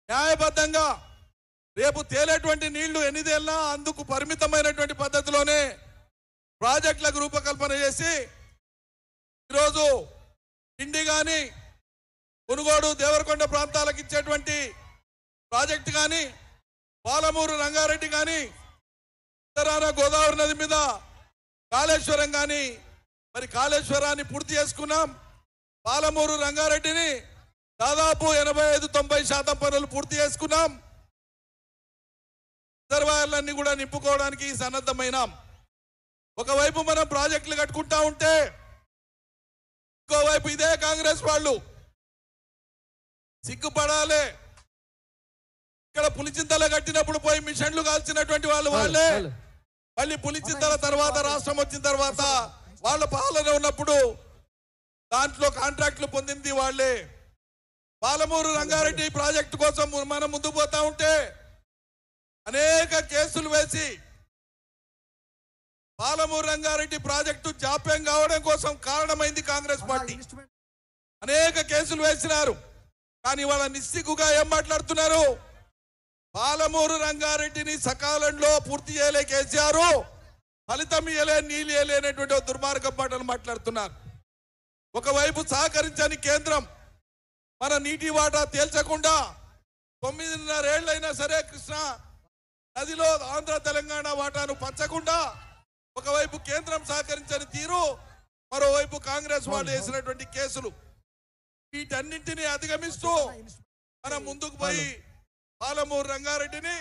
న్యాయబద్ధంగా రేపు తేలేటువంటి నీళ్లు ఎన్నిదేళ్ళ అందుకు పరిమితమైనటువంటి పద్ధతిలోనే ప్రాజెక్టులకు రూపకల్పన చేసి ఈరోజు కిండి కానీ మునుగోడు దేవరకొండ ప్రాంతాలకు ఇచ్చేటువంటి ప్రాజెక్టు కానీ పాలమూరు రంగారెడ్డి కానీ ఉత్తరాన గోదావరి నది మీద కాళేశ్వరం కానీ మరి కాళేశ్వరాన్ని పూర్తి చేసుకున్నాం. పాలమూరు రంగారెడ్డిని దాదాపు 85-90% పనులు పూర్తి చేసుకున్నాం. రిజర్వాయర్లన్నీ కూడా నింపుకోవడానికి సన్నద్ధమైనాం. ఒకవైపు మనం ప్రాజెక్టులు కట్టుకుంటా ఉంటే ఇంకోవైపు ఇదే కాంగ్రెస్ వాళ్ళు సిగ్గుపడాలి. ఇక్కడ పులిచింతల కట్టినప్పుడు పోయి మిషన్లు కాల్చినటువంటి వాళ్ళే మళ్ళీ పులిచింతల తర్వాత రాష్ట్రం వచ్చిన తర్వాత వాళ్ళ పాలన ఉన్నప్పుడు దాంట్లో కాంట్రాక్టులు పొందింది వాళ్ళే. పాలమూరు రంగారెడ్డి ప్రాజెక్టు కోసం మనం ముందుకు పోతా ఉంటే అనేక కేసులు వేసి పాలమూరు రంగారెడ్డి ప్రాజెక్టు జాప్యం కావడం కోసం కారణమైంది కాంగ్రెస్ పార్టీ. అనేక కేసులు వేసినారు. కానీ వాళ్ళ నిస్సిగ్గుగా ఏం మాట్లాడుతున్నారు? పాలమూరు రంగారెడ్డిని సకాలంలో పూర్తి చేయలే కేసీఆర్, ఫలితం ఇయ్యలే, నీళ్ళు ఇయ్యలే అనేటువంటి దుర్మార్గం మాటలు మాట్లాడుతున్నారు. ఒకవైపు సహకరించని కేంద్రం మన నీటి వాటా తేల్చకుండా 9.5 ఏళ్లైనా సరే కృష్ణా నదిలో ఆంధ్ర తెలంగాణ వాటాను పంచకుండా ఒకవైపు కేంద్రం సహకరించని తీరు, మరోవైపు కాంగ్రెస్ వాళ్ళు వేసినటువంటి కేసులు, వీటన్నింటినీ అధిగమిస్తూ మనం ముందుకు పోయి పాలమూరు రంగారెడ్డిని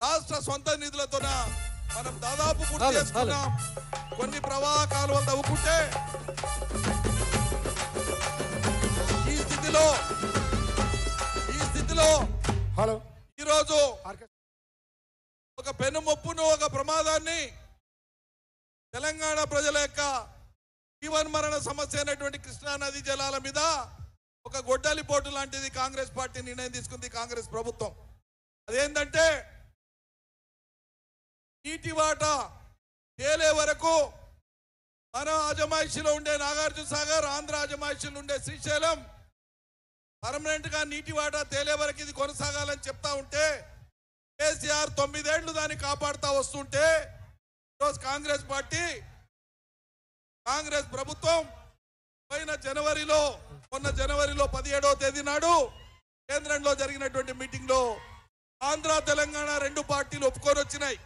రాష్ట్ర సొంత నిధులతో మనం దాదాపు పూర్తి చేసుకున్నాం. కొన్ని ప్రవాహ కాలువలు తవ్వుకుంటే ఈ స్థితిలో ఈరోజు ఒక పెనుముప్పును, ఒక ప్రమాదాన్ని తెలంగాణ ప్రజల యొక్క జీవన్మరణ సమస్య అయినటువంటి కృష్ణా నది జలాల మీద ఒక గొడ్డలి పోటు లాంటిది కాంగ్రెస్ పార్టీ నిర్ణయం తీసుకుంది, కాంగ్రెస్ ప్రభుత్వం. అదేంటంటే నీటి వాటా తేలే వరకు మన అజమాయిషిలో ఉండే నాగార్జున సాగర్, ఆంధ్ర అజమాయిషిలో ఉండే శ్రీశైలం పర్మనెంట్ గా నీటి వాటా తేలే వరకు ఇది కొనసాగాలని చెప్తా ఉంటే కేసీఆర్ 9 ఏళ్లు దాన్ని కాపాడుతా వస్తుంటే ఈరోజు కాంగ్రెస్ పార్టీ, కాంగ్రెస్ ప్రభుత్వం మొన్న జనవరిలో 17వ తేదీ నాడు కేంద్రంలో జరిగినటువంటి మీటింగ్ లో ఆంధ్ర తెలంగాణ 2 పార్టీలు ఒప్పుకొని వచ్చినాయి.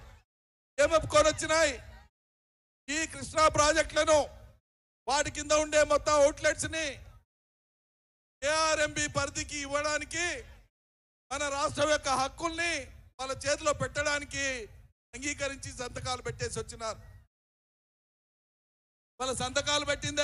ఏమి ఒప్పుకొని వచ్చినాయి? ఈ కృష్ణా ప్రాజెక్టులను వాటి కింద ఉండే మొత్తం అవుట్లెట్స్ ని ARMB పరిధికి ఇవ్వడానికి, మన రాష్ట్రం యొక్క హక్కుల్ని వాళ్ళ చేతిలో పెట్టడానికి అంగీకరించి సంతకాలు పెట్టేసి వచ్చినారు. వాళ్ళ సంతకాలు పెట్టిందే